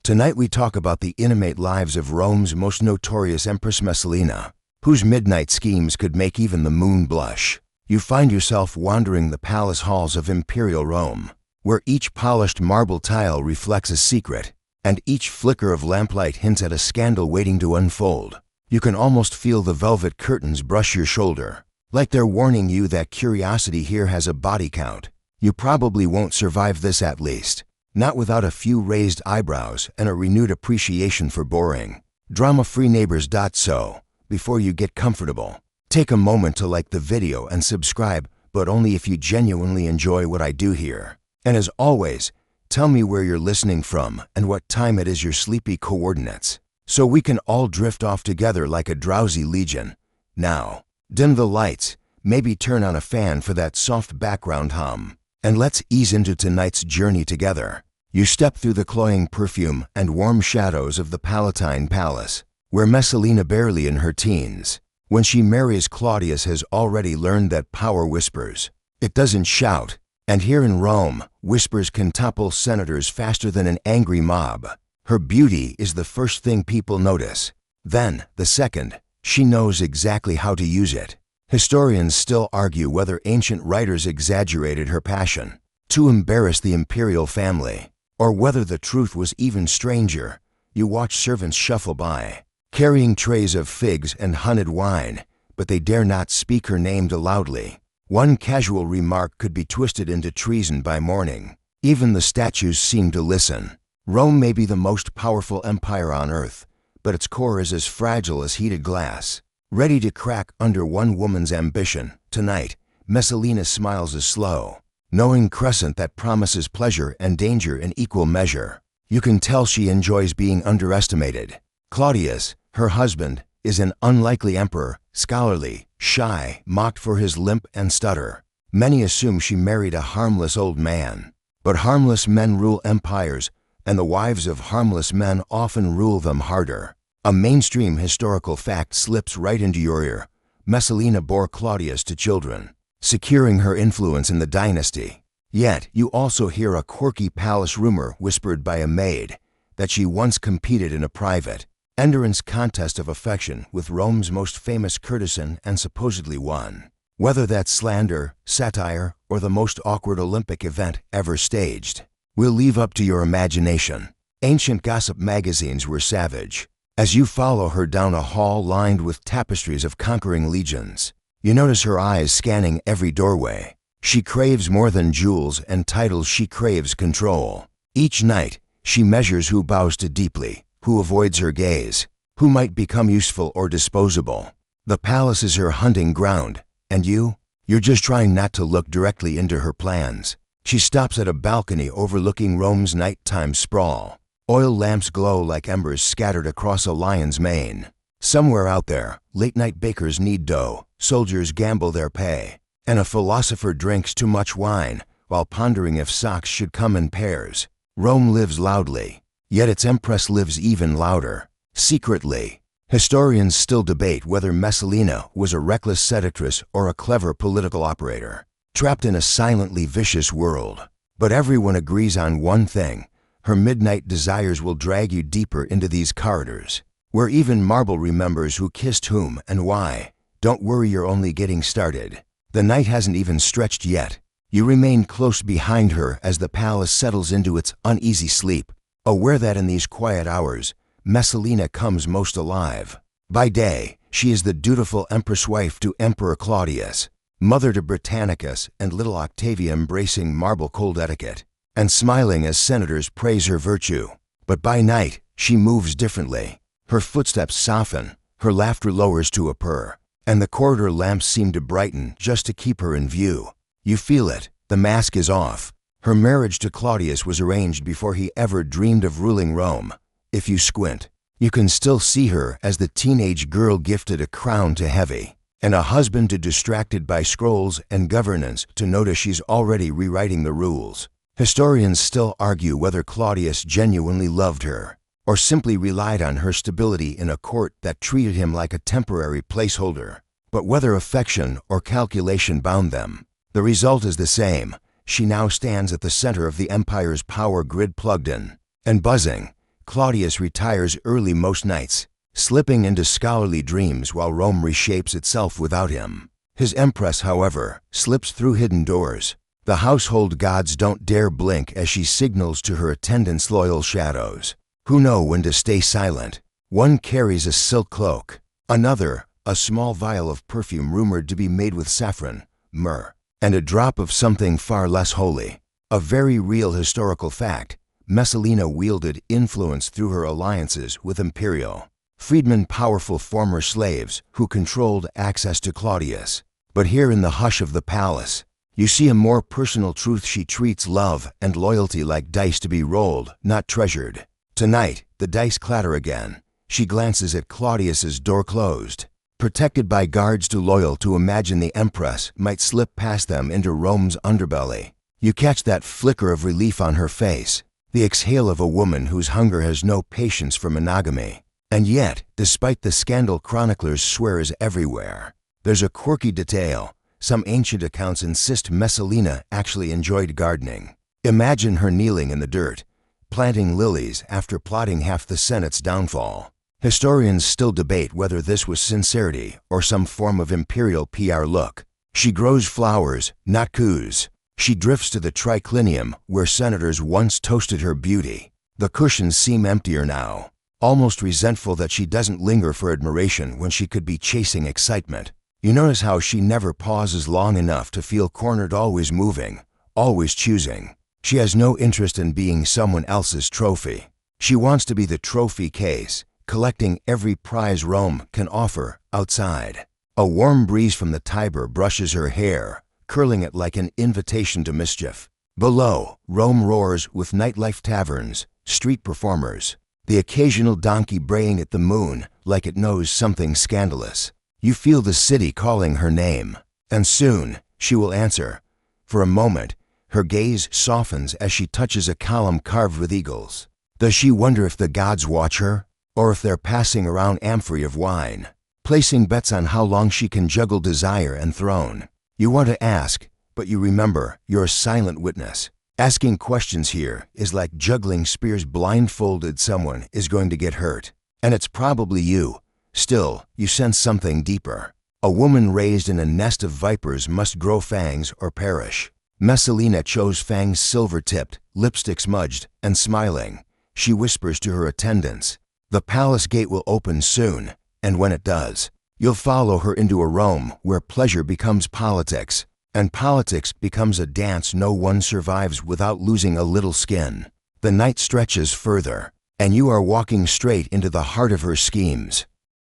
Tonight we talk about the intimate lives of Rome's most notorious Empress Messalina, whose midnight schemes could make even the moon blush. You find yourself wandering the palace halls of imperial Rome, where each polished marble tile reflects a secret, and each flicker of lamplight hints at a scandal waiting to unfold. You can almost feel the velvet curtains brush your shoulder, like they're warning you that curiosity here has a body count. You probably won't survive this, at least, not without a few raised eyebrows and a renewed appreciation for boring, drama-free neighbors. So, before you get comfortable, take a moment to like the video and subscribe, but only if you genuinely enjoy what I do here. And as always, tell me where you're listening from and what time it is, your sleepy coordinates, so we can all drift off together like a drowsy legion. Now, dim the lights, maybe turn on a fan for that soft background hum, and let's ease into tonight's journey together. You step through the cloying perfume and warm shadows of the Palatine Palace, where Messalina, barely in her teens, when she marries Claudius, has already learned that power whispers. It doesn't shout, and here in Rome, whispers can topple senators faster than an angry mob. Her beauty is the first thing people notice. Then, the second, she knows exactly how to use it. Historians still argue whether ancient writers exaggerated her passion to embarrass the imperial family, or whether the truth was even stranger. You watch servants shuffle by, carrying trays of figs and hunted wine, but they dare not speak her name loudly. One casual remark could be twisted into treason by morning. Even the statues seem to listen. Rome may be the most powerful empire on earth, but its core is as fragile as heated glass, ready to crack under one woman's ambition. Tonight, Messalina smiles a slow, knowing crescent that promises pleasure and danger in equal measure. You can tell she enjoys being underestimated. Claudius, her husband, is an unlikely emperor, scholarly, shy, mocked for his limp and stutter. Many assume she married a harmless old man. But harmless men rule empires, and the wives of harmless men often rule them harder. A mainstream historical fact slips right into your ear. Messalina bore Claudius to children, securing her influence in the dynasty. Yet, you also hear a quirky palace rumor whispered by a maid that she once competed in a private endurance contest of affection with Rome's most famous courtesan and supposedly won. Whether that's slander, satire, or the most awkward Olympic event ever staged, we'll leave up to your imagination. Ancient gossip magazines were savage. As you follow her down a hall lined with tapestries of conquering legions, you notice her eyes scanning every doorway. She craves more than jewels and titles, she craves control. Each night, she measures who bows too deeply, who avoids her gaze, who might become useful or disposable. The palace is her hunting ground, and you're just trying not to look directly into her plans. She stops at a balcony overlooking Rome's nighttime sprawl. Oil lamps glow like embers scattered across a lion's mane. Somewhere out there, late-night bakers knead dough, soldiers gamble their pay, and a philosopher drinks too much wine while pondering if socks should come in pairs. Rome lives loudly, yet its empress lives even louder, secretly. Historians still debate whether Messalina was a reckless seductress or a clever political operator, trapped in a silently vicious world. But everyone agrees on one thing: her midnight desires will drag you deeper into these corridors, where even marble remembers who kissed whom and why. Don't worry, you're only getting started. The night hasn't even stretched yet. You remain close behind her as the palace settles into its uneasy sleep, aware that in these quiet hours, Messalina comes most alive. By day, she is the dutiful empress wife to Emperor Claudius, mother to Britannicus and little Octavia, embracing marble cold etiquette and smiling as senators praise her virtue. But by night, she moves differently. Her footsteps soften, her laughter lowers to a purr, and the corridor lamps seem to brighten just to keep her in view. You feel it, the mask is off. Her marriage to Claudius was arranged before he ever dreamed of ruling Rome. If you squint, you can still see her as the teenage girl gifted a crown too heavy, and a husband too distracted by scrolls and governance to notice she's already rewriting the rules. Historians still argue whether Claudius genuinely loved her, or simply relied on her stability in a court that treated him like a temporary placeholder. But whether affection or calculation bound them, the result is the same. She now stands at the center of the empire's power grid, plugged in and buzzing, Claudius retires early most nights, slipping into scholarly dreams while Rome reshapes itself without him. His empress, however, slips through hidden doors. The household gods don't dare blink as she signals to her attendants loyal shadows, who know when to stay silent. One carries a silk cloak, another, a small vial of perfume rumored to be made with saffron, myrrh, and a drop of something far less holy. A very real historical fact, Messalina wielded influence through her alliances with imperial freedmen, powerful former slaves who controlled access to Claudius. But here in the hush of the palace, you see a more personal truth. She treats love and loyalty like dice to be rolled, not treasured. Tonight, the dice clatter again. She glances at Claudius's door closed, protected by guards too loyal to imagine the empress might slip past them into Rome's underbelly. You catch that flicker of relief on her face, the exhale of a woman whose hunger has no patience for monogamy. And yet, despite the scandal chroniclers swear is everywhere, there's a quirky detail. Some ancient accounts insist Messalina actually enjoyed gardening. Imagine her kneeling in the dirt, planting lilies after plotting half the Senate's downfall. Historians still debate whether this was sincerity or some form of imperial PR look. She grows flowers, not coups. She drifts to the triclinium where senators once toasted her beauty. The cushions seem emptier now, almost resentful that she doesn't linger for admiration when she could be chasing excitement. You notice how she never pauses long enough to feel cornered, always moving, always choosing. She has no interest in being someone else's trophy. She wants to be the trophy case, collecting every prize Rome can offer outside. A warm breeze from the Tiber brushes her hair, curling it like an invitation to mischief. Below, Rome roars with nightlife, taverns, street performers, the occasional donkey braying at the moon like it knows something scandalous. You feel the city calling her name, and soon she will answer. For a moment, her gaze softens as she touches a column carved with eagles. Does she wonder if the gods watch her, or if they're passing around amphorae of wine, placing bets on how long she can juggle desire and throne? You want to ask, but you remember you're a silent witness. Asking questions here is like juggling spears blindfolded. Someone is going to get hurt, and it's probably you. Still, you sense something deeper. A woman raised in a nest of vipers must grow fangs or perish. Messalina chose fangs silver-tipped, lipstick smudged, and smiling. She whispers to her attendants, "The palace gate will open soon," and when it does, you'll follow her into a Rome where pleasure becomes politics, and politics becomes a dance no one survives without losing a little skin. The night stretches further, and you are walking straight into the heart of her schemes.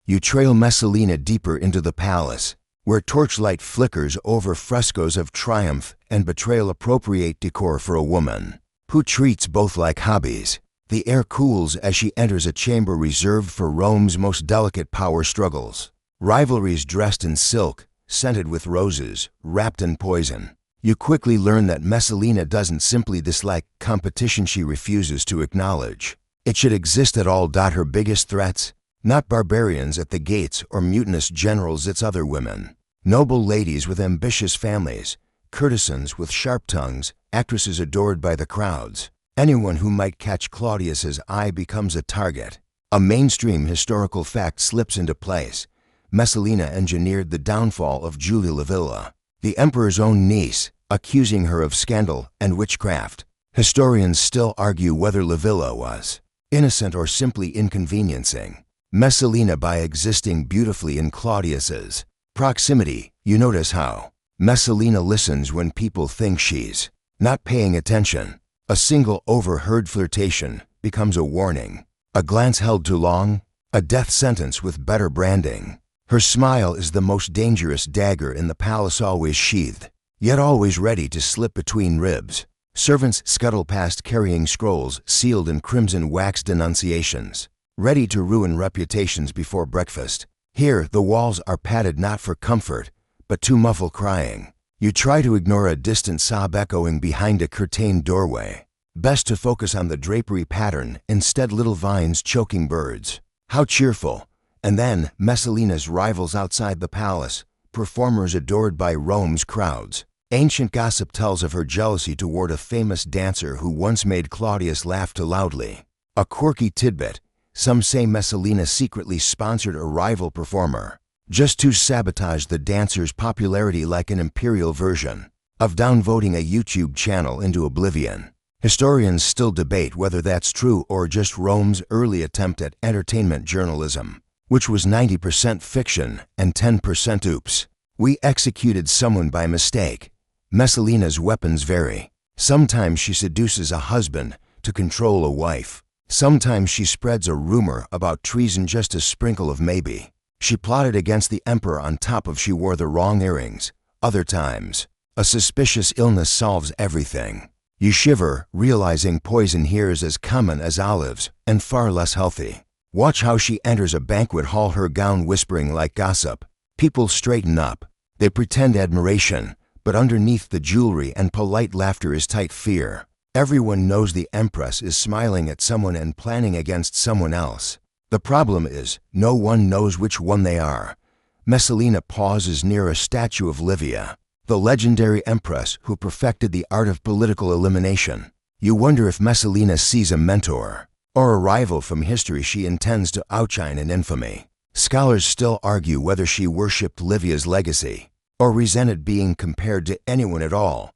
You trail Messalina deeper into the palace, where torchlight flickers over frescoes of triumph and betrayal. Appropriate decor for a woman who treats both like hobbies. The air cools as she enters a chamber reserved for Rome's most delicate power struggles. Rivalries dressed in silk, scented with roses, wrapped in poison. You quickly learn that Messalina doesn't simply dislike competition, she refuses to acknowledge it should exist at all. Her biggest threats? Not barbarians at the gates or mutinous generals, it's other women. Noble ladies with ambitious families, courtesans with sharp tongues, actresses adored by the crowds. Anyone who might catch Claudius's eye becomes a target. A mainstream historical fact slips into place. Messalina engineered the downfall of Julia Livilla, the emperor's own niece, accusing her of scandal and witchcraft. Historians still argue whether Livilla was innocent or simply inconveniencing Messalina by existing beautifully in Claudius's proximity. You notice how Messalina listens when people think she's not paying attention. A single overheard flirtation becomes a warning. A glance held too long, a death sentence with better branding. Her smile is the most dangerous dagger in the palace, always sheathed, yet always ready to slip between ribs. Servants scuttle past carrying scrolls sealed in crimson wax denunciations, ready to ruin reputations before breakfast. Here, the walls are padded not for comfort, but to muffle crying. You try to ignore a distant sob echoing behind a curtained doorway. Best to focus on the drapery pattern, instead little vines choking birds. How cheerful! And then Messalina's rivals outside the palace, performers adored by Rome's crowds. Ancient gossip tells of her jealousy toward a famous dancer who once made Claudius laugh too loudly. A quirky tidbit: some say Messalina secretly sponsored a rival performer, just to sabotage the dancer's popularity, like an imperial version of downvoting a YouTube channel into oblivion. Historians still debate whether that's true or just Rome's early attempt at entertainment journalism, which was 90% fiction and 10% oops, we executed someone by mistake. Messalina's weapons vary. Sometimes she seduces a husband to control a wife. Sometimes she spreads a rumor about treason, just a sprinkle of maybe. She plotted against the emperor on top of she wore the wrong earrings. Other times, a suspicious illness solves everything. You shiver, realizing poison here is as common as olives and far less healthy. Watch how she enters a banquet hall, her gown whispering like gossip. People straighten up. They pretend admiration, but underneath the jewelry and polite laughter is tight fear. Everyone knows the empress is smiling at someone and planning against someone else. The problem is, no one knows which one they are. Messalina pauses near a statue of Livia, the legendary empress who perfected the art of political elimination. You wonder if Messalina sees a mentor or a rival from history she intends to outshine in infamy. Scholars still argue whether she worshipped Livia's legacy or resented being compared to anyone at all.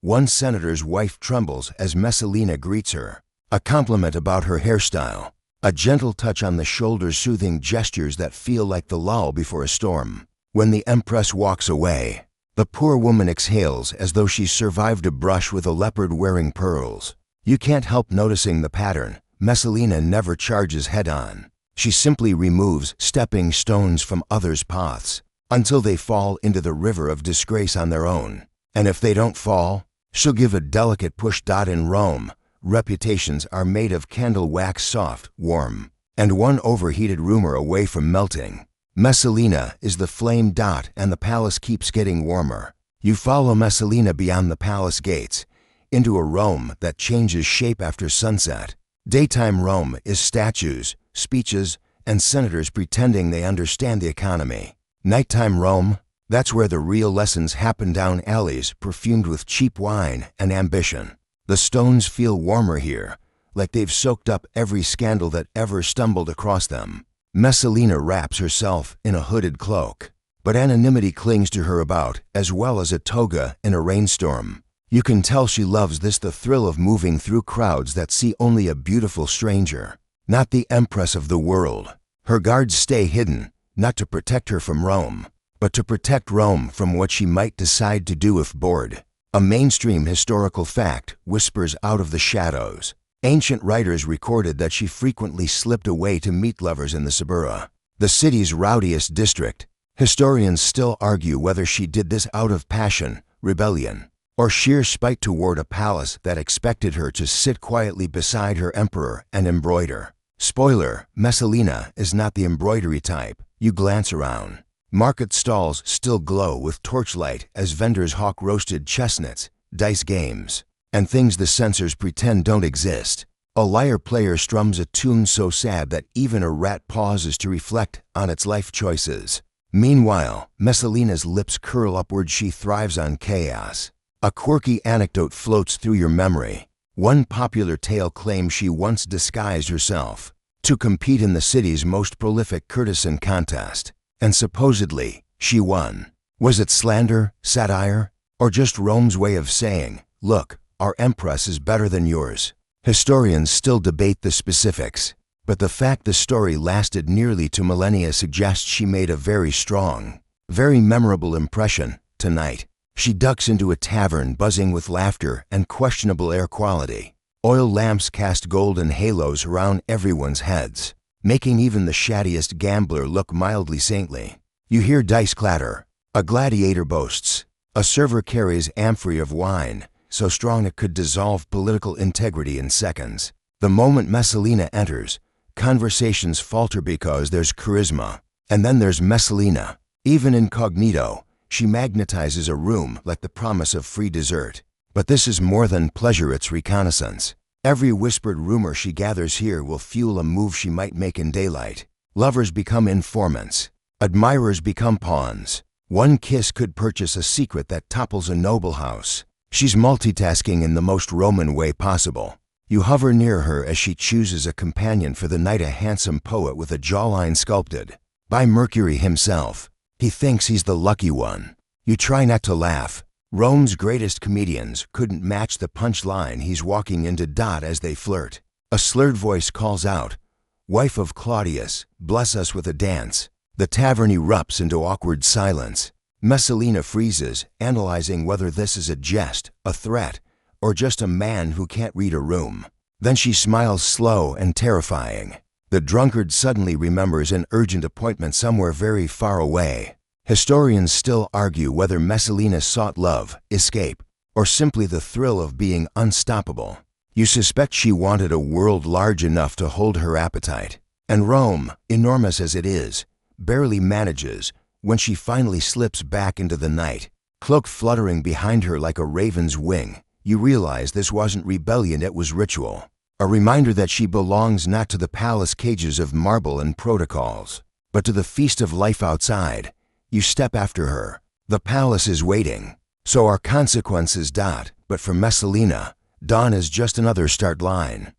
One senator's wife trembles as Messalina greets her. A compliment about her hairstyle, a gentle touch on the shoulder, soothing gestures that feel like the lull before a storm. When the empress walks away, the poor woman exhales as though she survived a brush with a leopard wearing pearls. You can't help noticing the pattern. Messalina never charges head-on. She simply removes stepping stones from others' paths until they fall into the river of disgrace on their own. And if they don't fall, she'll give a delicate push. In Rome, reputations are made of candle wax, soft, warm, and one overheated rumor away from melting. Messalina is the flame. And the palace keeps getting warmer. You follow Messalina beyond the palace gates, into a Rome that changes shape after sunset. Daytime Rome is statues, speeches, and senators pretending they understand the economy. Nighttime Rome, that's where the real lessons happen, down alleys perfumed with cheap wine and ambition. The stones feel warmer here, like they've soaked up every scandal that ever stumbled across them. Messalina wraps herself in a hooded cloak, but anonymity clings to her about, as well as a toga in a rainstorm. You can tell she loves this, the thrill of moving through crowds that see only a beautiful stranger, not the empress of the world. Her guards stay hidden, not to protect her from Rome, but to protect Rome from what she might decide to do if bored. A mainstream historical fact whispers out of the shadows. Ancient writers recorded that she frequently slipped away to meet lovers in the Suburra, the city's rowdiest district. Historians still argue whether she did this out of passion, rebellion, or sheer spite toward a palace that expected her to sit quietly beside her emperor and embroider. Spoiler: Messalina is not the embroidery type. You glance around. Market stalls still glow with torchlight as vendors hawk roasted chestnuts, dice games, and things the censors pretend don't exist. A lyre player strums a tune so sad that even a rat pauses to reflect on its life choices. Meanwhile, Messalina's lips curl upward. She thrives on chaos. A quirky anecdote floats through your memory. One popular tale claims she once disguised herself to compete in the city's most prolific courtesan contest, and supposedly, she won. Was it slander, satire, or just Rome's way of saying, "Look, our empress is better than yours"? Historians still debate the specifics, but the fact the story lasted nearly 2 millennia suggests she made a very strong, very memorable impression. Tonight, she ducks into a tavern buzzing with laughter and questionable air quality. Oil lamps cast golden halos around everyone's heads, making even the shaddiest gambler look mildly saintly. You hear dice clatter. A gladiator boasts. A server carries amphory of wine, so strong it could dissolve political integrity in seconds. The moment Messalina enters, conversations falter because there's charisma. And then there's Messalina. Even incognito, she magnetizes a room like the promise of free dessert. But this is more than pleasure, it's reconnaissance. Every whispered rumor she gathers here will fuel a move she might make in daylight. Lovers become informants. Admirers become pawns. One kiss could purchase a secret that topples a noble house. She's multitasking in the most Roman way possible. You hover near her as she chooses a companion for the night, a handsome poet with a jawline sculpted by Mercury himself. He thinks he's the lucky one. You try not to laugh. Rome's greatest comedians couldn't match the punchline he's walking into. As they flirt, a slurred voice calls out, "Wife of Claudius, bless us with a dance." The tavern erupts into awkward silence. Messalina freezes, analyzing whether this is a jest, a threat, or just a man who can't read a room. Then she smiles, slow and terrifying. The drunkard suddenly remembers an urgent appointment somewhere very far away. Historians still argue whether Messalina sought love, escape, or simply the thrill of being unstoppable. You suspect she wanted a world large enough to hold her appetite. And Rome, enormous as it is, barely manages when she finally slips back into the night. Cloak fluttering behind her like a raven's wing, you realize this wasn't rebellion, it was ritual. A reminder that she belongs not to the palace cages of marble and protocols, but to the feast of life outside. You step after her. The palace is waiting. So are consequences. But for Messalina, dawn is just another start line.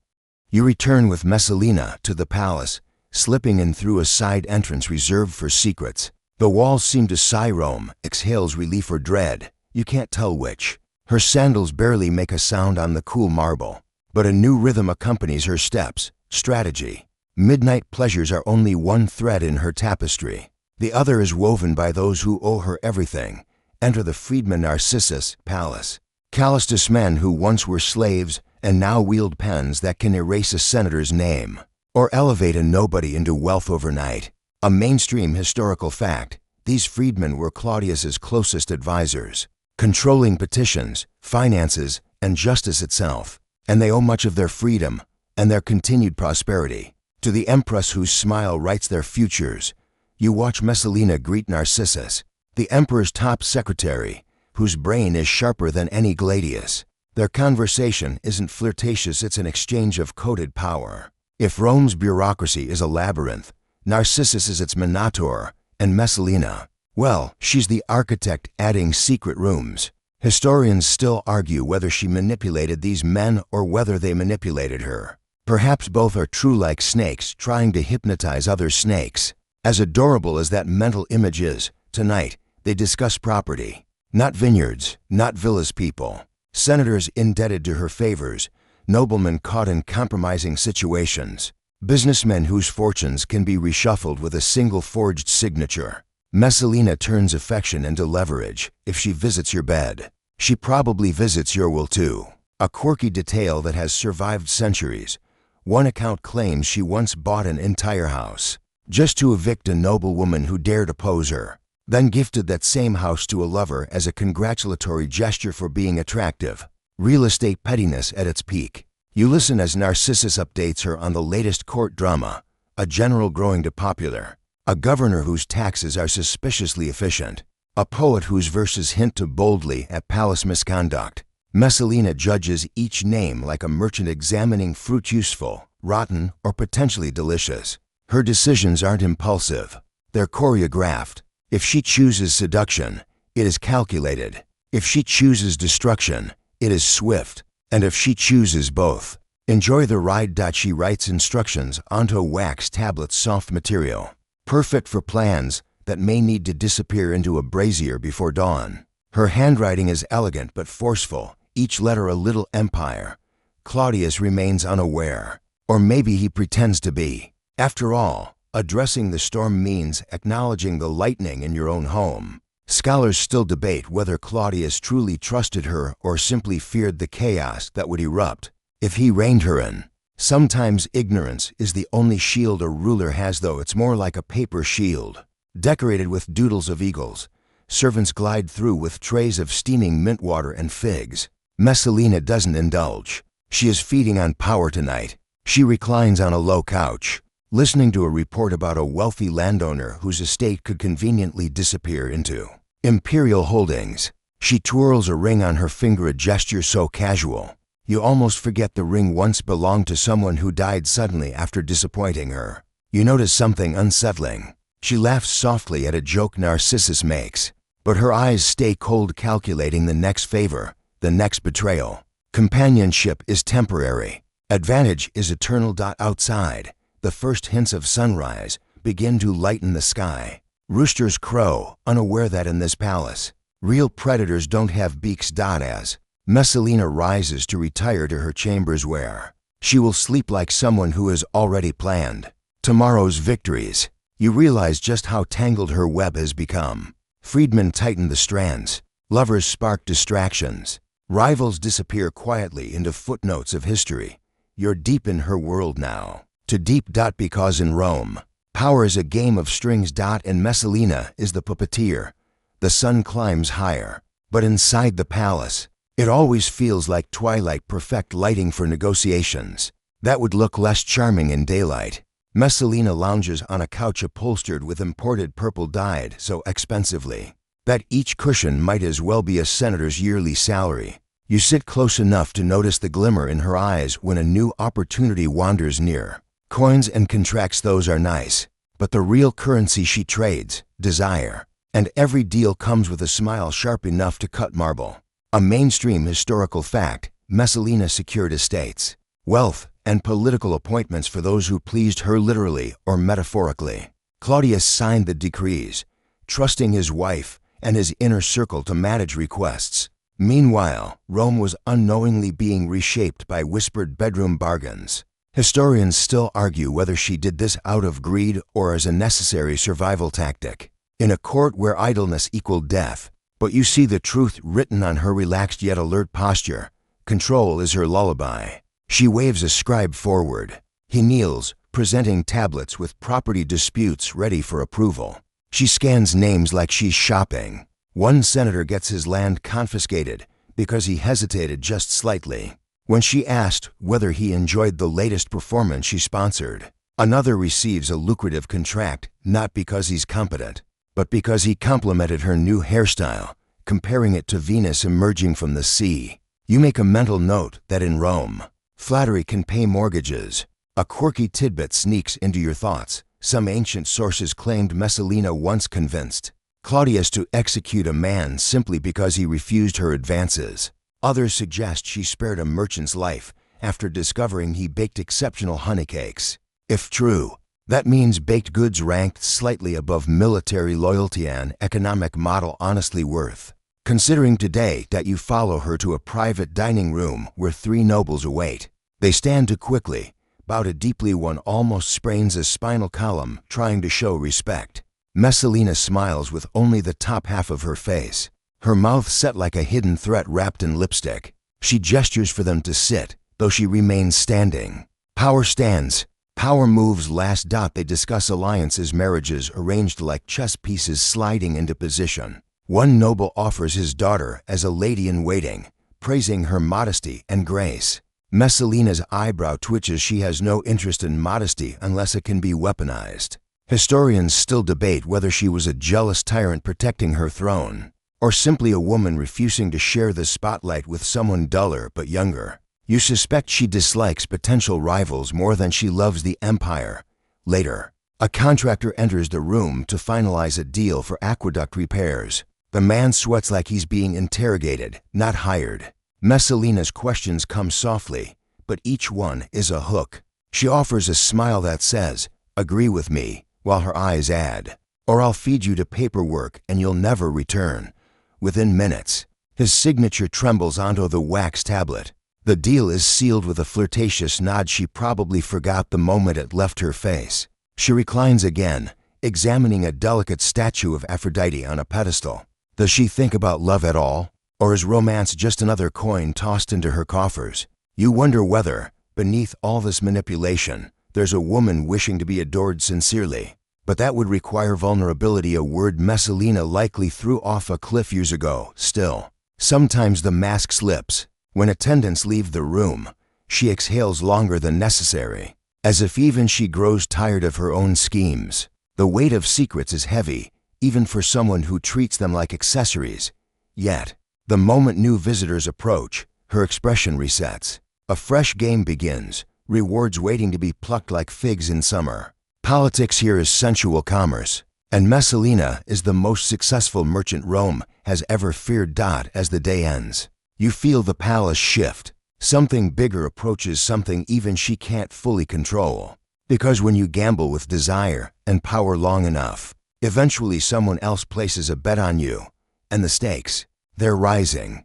You return with Messalina to the palace, slipping in through a side entrance reserved for secrets. The walls seem to sigh. Rome exhales relief or dread. You can't tell which. Her sandals barely make a sound on the cool marble, but a new rhythm accompanies her steps. Strategy. Midnight pleasures are only one thread in her tapestry. The other is woven by those who owe her everything. Enter the freedman Narcissus' palace. Callistus, men who once were slaves and now wield pens that can erase a senator's name or elevate a nobody into wealth overnight. A mainstream historical fact, these freedmen were Claudius's closest advisors, controlling petitions, finances, and justice itself, and they owe much of their freedom and their continued prosperity to the empress whose smile writes their futures. You watch Messalina greet Narcissus, the emperor's top secretary, whose brain is sharper than any gladius. Their conversation isn't flirtatious, it's an exchange of coded power. If Rome's bureaucracy is a labyrinth, Narcissus is its minotaur, and Messalina, well, she's the architect adding secret rooms. Historians still argue whether she manipulated these men or whether they manipulated her. Perhaps both are true, like snakes trying to hypnotize other snakes. As adorable as that mental image is, tonight they discuss property. Not vineyards, not villas, people. Senators indebted to her favors, noblemen caught in compromising situations, businessmen whose fortunes can be reshuffled with a single forged signature. Messalina turns affection into leverage. If she visits your bed, she probably visits your will too. A quirky detail that has survived centuries. One account claims she once bought an entire house just to evict a noblewoman who dared oppose her, then gifted that same house to a lover as a congratulatory gesture for being attractive. Real estate pettiness at its peak. You listen as Narcissus updates her on the latest court drama, a general growing to popular, a governor whose taxes are suspiciously efficient, a poet whose verses hint too boldly at palace misconduct. Messalina judges each name like a merchant examining fruit, useful, rotten, or potentially delicious. Her decisions aren't impulsive, they're choreographed. If she chooses seduction, it is calculated. If she chooses destruction, it is swift. And if she chooses both, enjoy the ride. She writes instructions onto a wax tablet's soft material, perfect for plans that may need to disappear into a brazier before dawn. Her handwriting is elegant but forceful, each letter a little empire. Claudius remains unaware, or maybe he pretends to be. After all, addressing the storm means acknowledging the lightning in your own home. Scholars still debate whether Claudius truly trusted her or simply feared the chaos that would erupt if he reined her in. Sometimes ignorance is the only shield a ruler has, though it's more like a paper shield, decorated with doodles of eagles. Servants glide through with trays of steaming mint water and figs. Messalina doesn't indulge. She is feeding on power tonight. She reclines on a low couch, listening to a report about a wealthy landowner whose estate could conveniently disappear into imperial holdings. She twirls a ring on her finger, a gesture so casual, you almost forget the ring once belonged to someone who died suddenly after disappointing her. You notice something unsettling. She laughs softly at a joke Narcissus makes, but her eyes stay cold, calculating the next favor, the next betrayal. Companionship is temporary, Advantage is eternal. Outside, the first hints of sunrise begin to lighten the sky. Roosters crow, unaware that in this palace, real predators don't have beaks. As Messalina rises to retire to her chambers where she will sleep like someone who has already planned tomorrow's victories, you realize just how tangled her web has become. Freedmen tighten the strands, lovers spark distractions, rivals disappear quietly into footnotes of history. You're deep in her world now. Too deep. Because in Rome, power is a game of strings. And Messalina is the puppeteer. The sun climbs higher, but inside the palace, it always feels like twilight, perfect lighting for negotiations that would look less charming in daylight. Messalina lounges on a couch upholstered with imported purple dyed so expensively that each cushion might as well be a senator's yearly salary. You sit close enough to notice the glimmer in her eyes when a new opportunity wanders near. Coins and contracts, those are nice, but the real currency she trades, desire. And every deal comes with a smile sharp enough to cut marble. A mainstream historical fact, Messalina secured estates, wealth, and political appointments for those who pleased her literally or metaphorically. Claudius signed the decrees, trusting his wife and his inner circle to manage requests. Meanwhile, Rome was unknowingly being reshaped by whispered bedroom bargains. Historians still argue whether she did this out of greed or as a necessary survival tactic. In a court where idleness equaled death, but you see the truth written on her relaxed yet alert posture. Control is her lullaby. She waves a scribe forward. He kneels, presenting tablets with property disputes ready for approval. She scans names like she's shopping. One senator gets his land confiscated because he hesitated just slightly when she asked whether he enjoyed the latest performance she sponsored. Another receives a lucrative contract not because he's competent, but because he complimented her new hairstyle, comparing it to Venus emerging from the sea. You make a mental note that in Rome, flattery can pay mortgages. A quirky tidbit sneaks into your thoughts. Some ancient sources claimed Messalina once convinced Claudius to execute a man simply because he refused her advances. Others suggest she spared a merchant's life after discovering he baked exceptional honeycakes. If true, that means baked goods ranked slightly above military loyalty, an economic model honestly worth considering today. That you follow her to a private dining room where three nobles await. They stand too quickly, bow too deeply, one almost sprains a spinal column trying to show respect. Messalina smiles with only the top half of her face, her mouth set like a hidden threat wrapped in lipstick. She gestures for them to sit, though she remains standing. Power stands. Power moves last. They discuss alliances, marriages arranged like chess pieces sliding into position. One noble offers his daughter as a lady-in-waiting, praising her modesty and grace. Messalina's eyebrow twitches. She has no interest in modesty unless it can be weaponized. Historians still debate whether she was a jealous tyrant protecting her throne, or simply a woman refusing to share the spotlight with someone duller but younger. You suspect she dislikes potential rivals more than she loves the empire. Later, a contractor enters the room to finalize a deal for aqueduct repairs. The man sweats like he's being interrogated, not hired. Messalina's questions come softly, but each one is a hook. She offers a smile that says, "Agree with me," while her eyes add, "Or I'll feed you to paperwork and you'll never return." Within minutes, his signature trembles onto the wax tablet. The deal is sealed with a flirtatious nod. She probably forgot the moment it left her face. She reclines again, examining a delicate statue of Aphrodite on a pedestal. Does she think about love at all? Or is romance just another coin tossed into her coffers? You wonder whether, beneath all this manipulation, there's a woman wishing to be adored sincerely. But that would require vulnerability, a word Messalina likely threw off a cliff years ago. Still, sometimes the mask slips. When attendants leave the room, she exhales longer than necessary, as if even she grows tired of her own schemes. The weight of secrets is heavy, even for someone who treats them like accessories. Yet, the moment new visitors approach, her expression resets. A fresh game begins, rewards waiting to be plucked like figs in summer. Politics here is sensual commerce, and Messalina is the most successful merchant Rome has ever feared. As the day ends, you feel the palace shift. Something bigger approaches something even she can't fully control. Because when you gamble with desire and power long enough, eventually someone else places a bet on you, and the stakes, they're rising.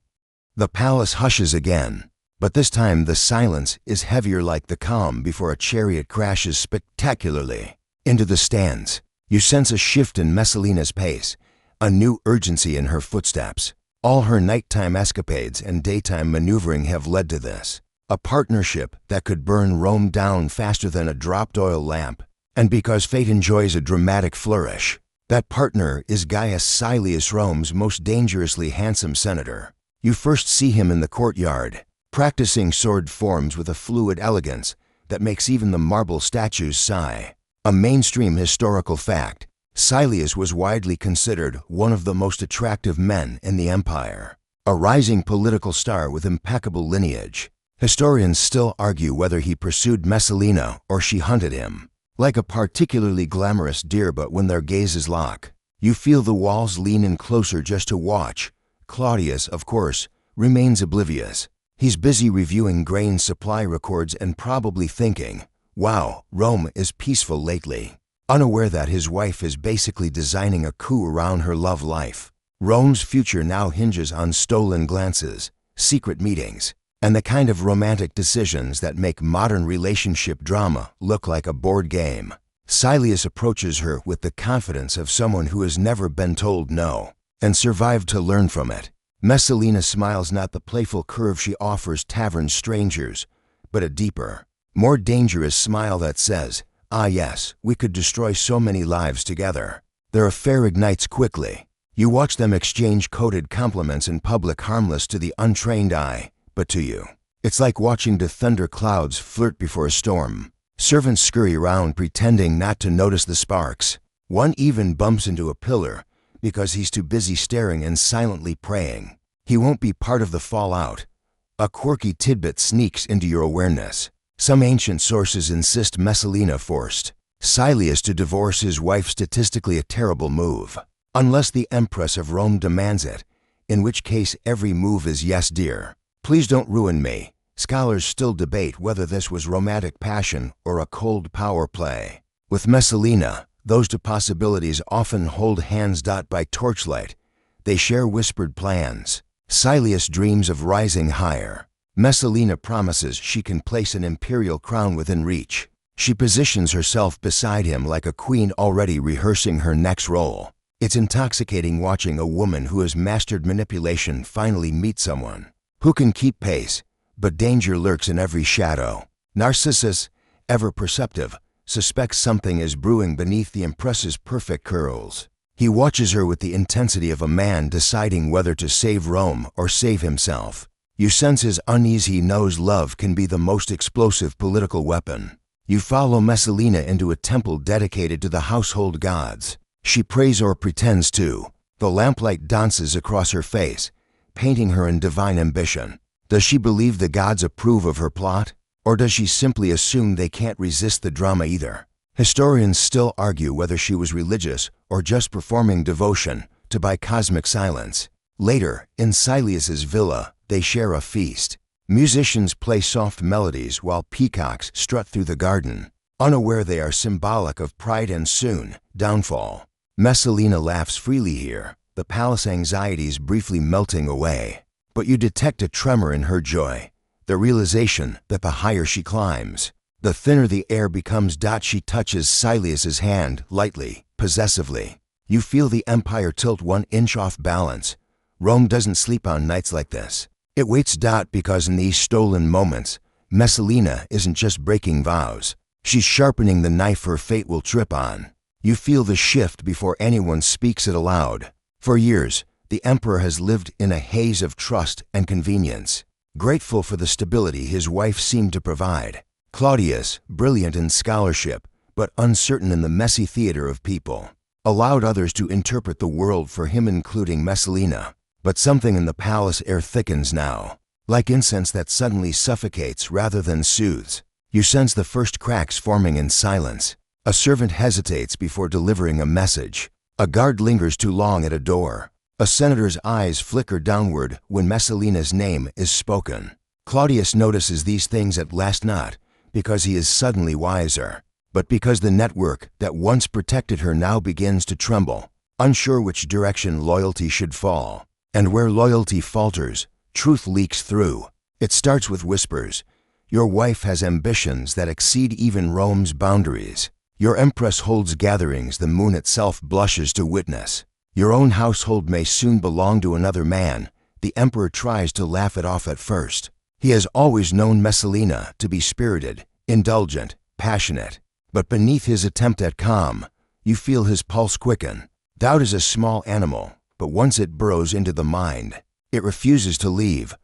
The palace hushes again, but this time the silence is heavier, like the calm before a chariot crashes spectacularly into the stands. You sense a shift in Messalina's pace, a new urgency in her footsteps. All her nighttime escapades and daytime maneuvering have led to this, a partnership that could burn Rome down faster than a dropped oil lamp. And because fate enjoys a dramatic flourish, that partner is Gaius Silius, Rome's most dangerously handsome senator. You first see him in the courtyard, practicing sword forms with a fluid elegance that makes even the marble statues sigh. A mainstream historical fact, Silius was widely considered one of the most attractive men in the empire. A rising political star with impeccable lineage, historians still argue whether he pursued Messalina or she hunted him. Like a particularly glamorous deer, but when their gazes lock, you feel the walls lean in closer just to watch. Claudius, of course, remains oblivious. He's busy reviewing grain supply records and probably thinking, wow, Rome is peaceful lately, unaware that his wife is basically designing a coup around her love life. Rome's future now hinges on stolen glances, secret meetings, and the kind of romantic decisions that make modern relationship drama look like a board game. Silius approaches her with the confidence of someone who has never been told no and survived to learn from it. Messalina smiles, not the playful curve she offers tavern strangers, but a deeper, more dangerous smile that says, ah yes, we could destroy so many lives together. Their affair ignites quickly. You watch them exchange coded compliments in public, harmless to the untrained eye, but to you, it's like watching the thunder clouds flirt before a storm. Servants scurry around pretending not to notice the sparks. One even bumps into a pillar because he's too busy staring and silently praying he won't be part of the fallout. A quirky tidbit sneaks into your awareness. Some ancient sources insist Messalina forced Silius to divorce his wife, statistically a terrible move, unless the Empress of Rome demands it, in which case every move is yes dear, please don't ruin me. Scholars still debate whether this was romantic passion or a cold power play. With Messalina, those two possibilities often hold hands. By torchlight, they share whispered plans. Silius dreams of rising higher. Messalina promises she can place an imperial crown within reach. She positions herself beside him like a queen already rehearsing her next role. It's intoxicating watching a woman who has mastered manipulation finally meet someone who can keep pace, but danger lurks in every shadow. Narcissus, ever perceptive, suspects something is brewing beneath the Empress's perfect curls. He watches her with the intensity of a man deciding whether to save Rome or save himself. You sense his unease. He knows love can be the most explosive political weapon. You follow Messalina into a temple dedicated to the household gods. She prays or pretends to. The lamplight dances across her face, painting her in divine ambition. Does she believe the gods approve of her plot? Or does she simply assume they can't resist the drama either? Historians still argue whether she was religious or just performing devotion to buy cosmic silence. Later, in Silius's villa, they share a feast. Musicians play soft melodies while peacocks strut through the garden, unaware they are symbolic of pride and soon, downfall. Messalina laughs freely here, the palace anxieties briefly melting away. But you detect a tremor in her joy, the realization that the higher she climbs, the thinner the air becomes. She touches Silius's hand lightly, possessively. You feel the empire tilt 1 inch off balance. Rome doesn't sleep on nights like this. It waits. Because in these stolen moments, Messalina isn't just breaking vows. She's sharpening the knife her fate will trip on. You feel the shift before anyone speaks it aloud. For years, the emperor has lived in a haze of trust and convenience, grateful for the stability his wife seemed to provide. Claudius, brilliant in scholarship, but uncertain in the messy theater of people, allowed others to interpret the world for him, including Messalina. But something in the palace air thickens now, like incense that suddenly suffocates rather than soothes. You sense the first cracks forming in silence. A servant hesitates before delivering a message. A guard lingers too long at a door. A senator's eyes flicker downward when Messalina's name is spoken. Claudius notices these things at last not because he is suddenly wiser, but because the network that once protected her now begins to tremble, unsure which direction loyalty should fall. And where loyalty falters, truth leaks through. It starts with whispers. Your wife has ambitions that exceed even Rome's boundaries. Your empress holds gatherings the moon itself blushes to witness. Your own household may soon belong to another man. The emperor tries to laugh it off at first. He has always known Messalina to be spirited, indulgent, passionate. But beneath his attempt at calm, you feel his pulse quicken. Doubt is a small animal, but once it burrows into the mind, it refuses to leave.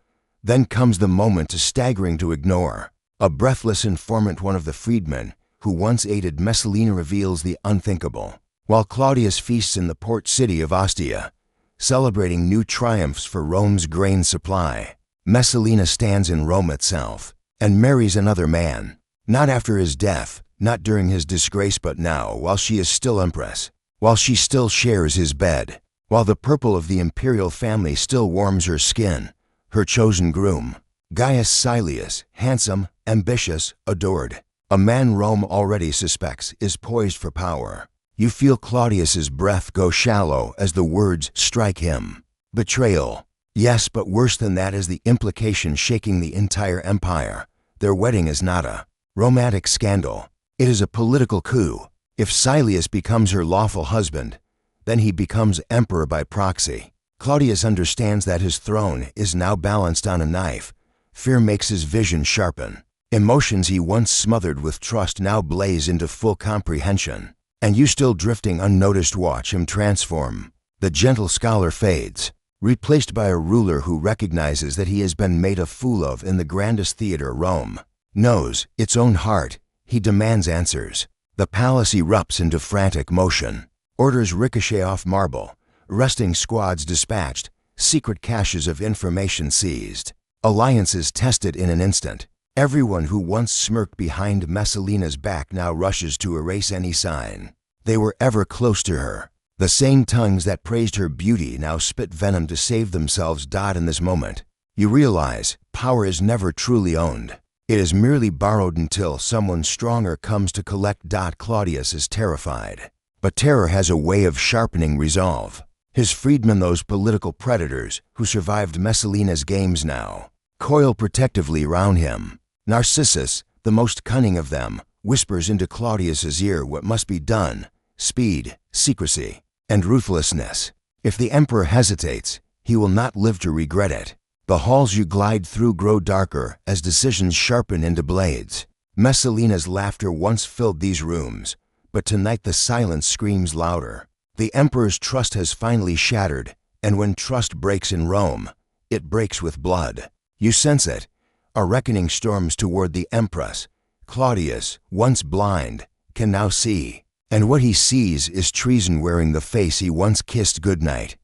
Then comes the moment too staggering to ignore. A breathless informant, one of the freedmen who once aided Messalina, reveals the unthinkable. While Claudius feasts in the port city of Ostia, celebrating new triumphs for Rome's grain supply, Messalina stands in Rome itself and marries another man. Not after his death, not during his disgrace, but now, while she is still empress, while she still shares his bed, while the purple of the imperial family still warms her skin. Her chosen groom, Gaius Silius, handsome, ambitious, adored, a man Rome already suspects is poised for power. You feel Claudius's breath go shallow as the words strike him. Betrayal. Yes, but worse than that is the implication shaking the entire empire. Their wedding is not a romantic scandal. It is a political coup. If Silius becomes her lawful husband, then he becomes emperor by proxy. Claudius understands that his throne is now balanced on a knife. Fear makes his vision sharpen. Emotions he once smothered with trust now blaze into full comprehension. And you, still drifting unnoticed, watch him transform. The gentle scholar fades, replaced by a ruler who recognizes that he has been made a fool of in the grandest theater Rome knows its own heart. He demands answers. The palace erupts into frantic motion. Orders ricochet off marble. Resting squads dispatched. Secret caches of information seized. Alliances tested in an instant. Everyone who once smirked behind Messalina's back now rushes to erase any sign they were ever close to her. The same tongues that praised her beauty now spit venom to save themselves. In this moment, you realize power is never truly owned. It is merely borrowed until someone stronger comes to collect. Claudius is terrified. But terror has a way of sharpening resolve. His freedmen, those political predators who survived Messalina's games, now coil protectively round him. Narcissus, the most cunning of them, whispers into Claudius's ear what must be done: speed, secrecy, and ruthlessness. If the emperor hesitates, he will not live to regret it. The halls you glide through grow darker as decisions sharpen into blades. Messalina's laughter once filled these rooms, but tonight the silence screams louder. The emperor's trust has finally shattered, and when trust breaks in Rome, it breaks with blood. You sense it. A reckoning storms toward the empress. Claudius, once blind, can now see. And what he sees is treason wearing the face he once kissed goodnight.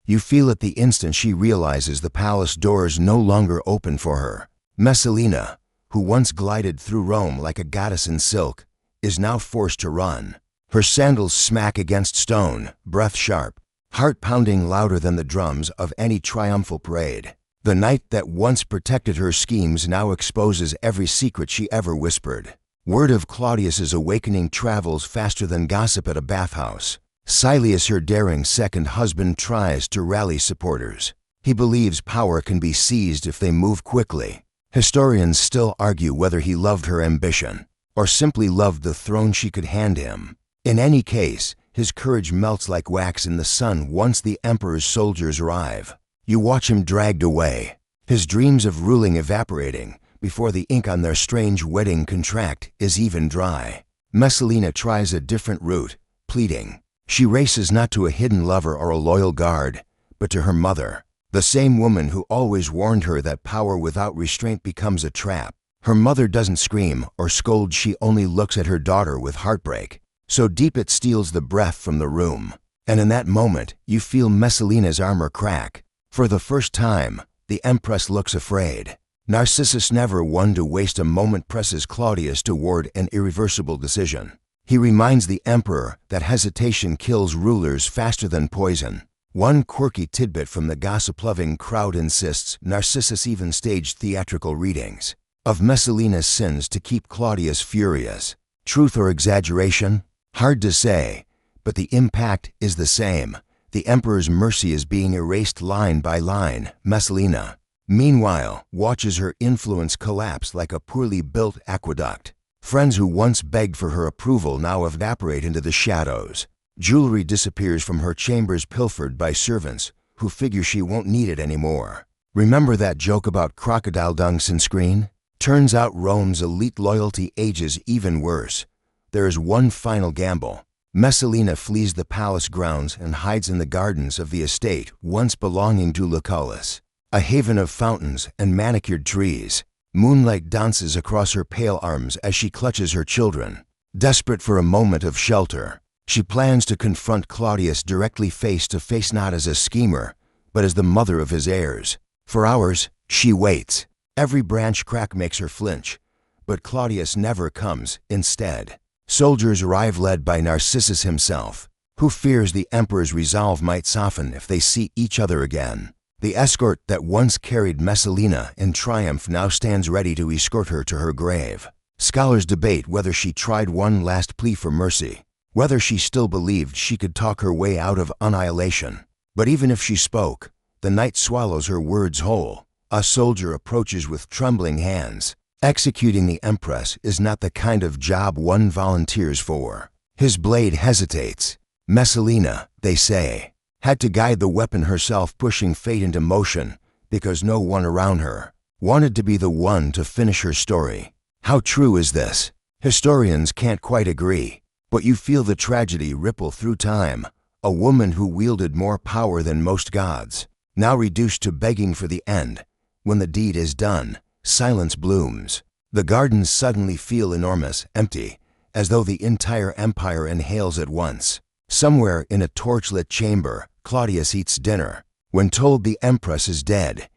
You feel it the instant she realizes the palace doors no longer open for her. Messalina, who once glided through Rome like a goddess in silk, is now forced to run. Her sandals smack against stone, breath sharp, heart pounding louder than the drums of any triumphal parade. The night that once protected her schemes now exposes every secret she ever whispered. Word of Claudius's awakening travels faster than gossip at a bathhouse. Silius, her daring second husband, tries to rally supporters. He believes power can be seized if they move quickly. Historians still argue whether he loved her ambition or simply loved the throne she could hand him. In any case, his courage melts like wax in the sun once the emperor's soldiers arrive. You watch him dragged away, his dreams of ruling evaporating before the ink on their strange wedding contract is even dry. Messalina tries a different route, pleading. She races not to a hidden lover or a loyal guard, but to her mother, the same woman who always warned her that power without restraint becomes a trap. Her mother doesn't scream or scold, she only looks at her daughter with heartbreak, so deep it steals the breath from the room. And in that moment, you feel Messalina's armor crack. For the first time, the empress looks afraid. Narcissus, never one to waste a moment, presses Claudius toward an irreversible decision. He reminds the emperor that hesitation kills rulers faster than poison. One quirky tidbit from the gossip-loving crowd insists Narcissus even staged theatrical readings of Messalina's sins to keep Claudius furious. Truth or exaggeration? Hard to say, but the impact is the same. The emperor's mercy is being erased line by line. Messalina, meanwhile, watches her influence collapse like a poorly built aqueduct. Friends who once begged for her approval now evaporate into the shadows. Jewelry disappears from her chambers, pilfered by servants who figure she won't need it anymore. Remember that joke about crocodile dung sunscreen? Turns out Rome's elite loyalty ages even worse. There is one final gamble. Messalina flees the palace grounds and hides in the gardens of the estate once belonging to Lucullus, a haven of fountains and manicured trees. Moonlight dances across her pale arms as she clutches her children. Desperate for a moment of shelter, she plans to confront Claudius directly face to face, not as a schemer, but as the mother of his heirs. For hours, she waits. Every branch crack makes her flinch, but Claudius never comes. Instead, soldiers arrive led by Narcissus himself, who fears the emperor's resolve might soften if they see each other again. The escort that once carried Messalina in triumph now stands ready to escort her to her grave. Scholars debate whether she tried one last plea for mercy, whether she still believed she could talk her way out of annihilation. But even if she spoke, the night swallows her words whole. A soldier approaches with trembling hands. Executing the empress is not the kind of job one volunteers for. His blade hesitates. Messalina, they say, had to guide the weapon herself, pushing fate into motion because no one around her wanted to be the one to finish her story. How true is this? Historians can't quite agree, but you feel the tragedy ripple through time. A woman who wielded more power than most gods, now reduced to begging for the end. When the deed is done, silence blooms. The gardens suddenly feel enormous, empty, as though the entire empire inhales at once. Somewhere in a torchlit chamber, Claudius eats dinner. When told the empress is dead,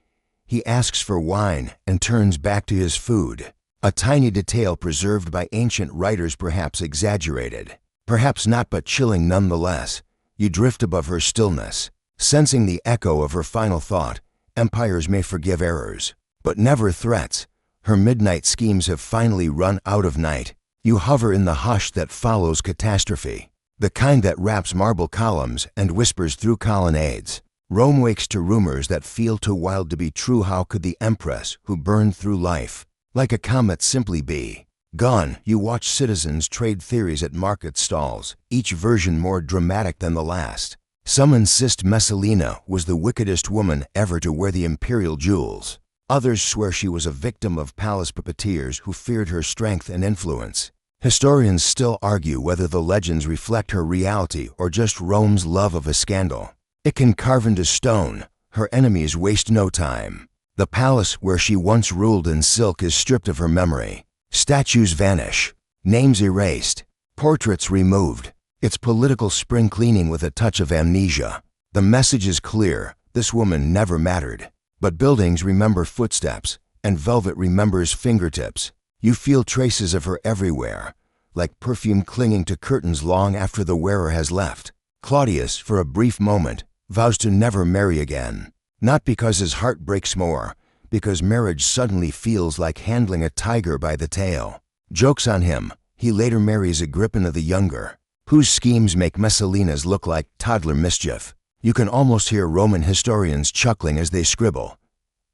he asks for wine and turns back to his food. A tiny detail preserved by ancient writers, perhaps exaggerated, perhaps not, but chilling nonetheless. You drift above her stillness, sensing the echo of her final thought. Empires may forgive errors, but never threats. Her midnight schemes have finally run out of night. You hover in the hush that follows catastrophe, the kind that wraps marble columns and whispers through colonnades. Rome wakes to rumors that feel too wild to be true. How could the empress, who burned through life like a comet, simply be gone? You watch citizens trade theories at market stalls, each version more dramatic than the last. Some insist Messalina was the wickedest woman ever to wear the imperial jewels. Others swear she was a victim of palace puppeteers who feared her strength and influence. Historians still argue whether the legends reflect her reality or just Rome's love of a scandal. It can carve into stone. Her enemies waste no time. The palace where she once ruled in silk is stripped of her memory. Statues vanish, names erased, portraits removed. It's political spring cleaning with a touch of amnesia. The message is clear: this woman never mattered. But buildings remember footsteps, and velvet remembers fingertips. You feel traces of her everywhere, like perfume clinging to curtains long after the wearer has left. Claudius, for a brief moment, vows to never marry again. Not because his heart breaks more, because marriage suddenly feels like handling a tiger by the tail. Joke's on him, he later marries Agrippina the Younger, whose schemes make Messalinas look like toddler mischief. You can almost hear Roman historians chuckling as they scribble.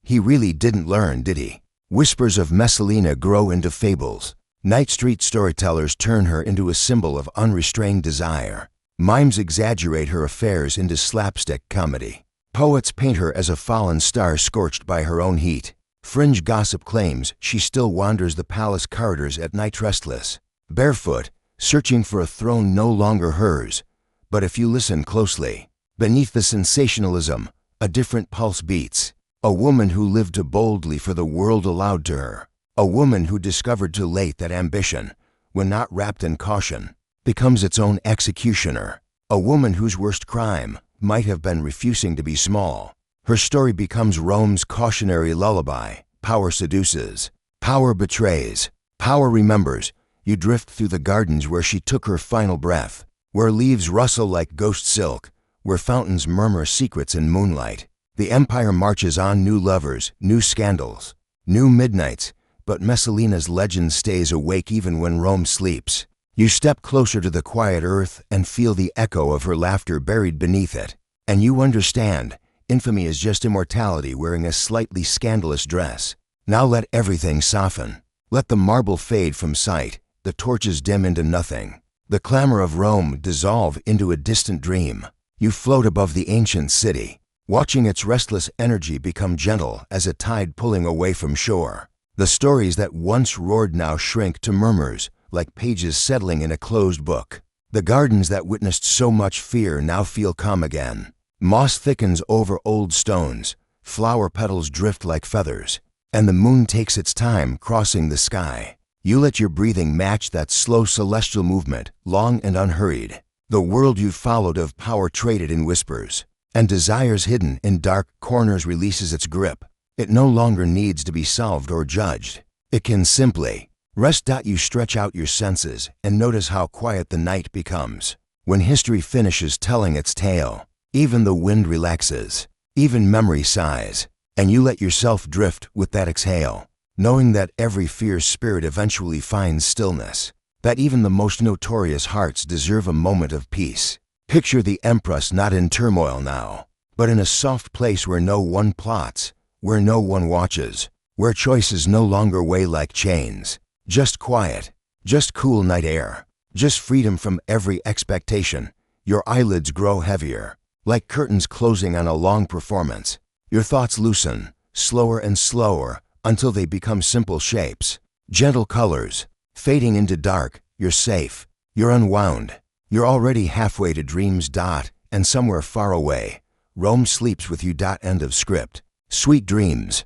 He really didn't learn, did he? Whispers of Messalina grow into fables. Night street storytellers turn her into a symbol of unrestrained desire. Mimes exaggerate her affairs into slapstick comedy. Poets paint her as a fallen star scorched by her own heat. Fringe gossip claims she still wanders the palace corridors at night, restless, barefoot, searching for a throne no longer hers. But if you listen closely, beneath the sensationalism, a different pulse beats. A woman who lived too boldly for the world allowed to her. A woman who discovered too late that ambition, when not wrapped in caution, becomes its own executioner. A woman whose worst crime might have been refusing to be small. Her story becomes Rome's cautionary lullaby. Power seduces. Power betrays. Power remembers. You drift through the gardens where she took her final breath, where leaves rustle like ghost silk, where fountains murmur secrets in moonlight. The empire marches on, new lovers, new scandals, new midnights, but Messalina's legend stays awake even when Rome sleeps. You step closer to the quiet earth and feel the echo of her laughter buried beneath it. And you understand, infamy is just immortality wearing a slightly scandalous dress. Now let everything soften. Let the marble fade from sight, the torches dim into nothing. The clamor of Rome dissolve into a distant dream. You float above the ancient city, watching its restless energy become gentle as a tide pulling away from shore. The stories that once roared now shrink to murmurs, like pages settling in a closed book. The gardens that witnessed so much fear now feel calm again. Moss thickens over old stones, flower petals drift like feathers, and the moon takes its time crossing the sky. You let your breathing match that slow celestial movement, long and unhurried. The world you've followed of power traded in whispers, and desires hidden in dark corners releases its grip. It no longer needs to be solved or judged. It can simply rest. You stretch out your senses and notice how quiet the night becomes. When history finishes telling its tale, even the wind relaxes, even memory sighs, and you let yourself drift with that exhale, knowing that every fierce spirit eventually finds stillness, that even the most notorious hearts deserve a moment of peace. Picture the Empress not in turmoil now, but in a soft place where no one plots, where no one watches, where choices no longer weigh like chains. Just quiet, just cool night air, just freedom from every expectation. Your eyelids grow heavier, like curtains closing on a long performance. Your thoughts loosen, slower and slower, until they become simple shapes, gentle colors, fading into dark. You're safe, you're unwound, you're already halfway to dreams. And somewhere far away, Rome sleeps with you. End of script. Sweet dreams.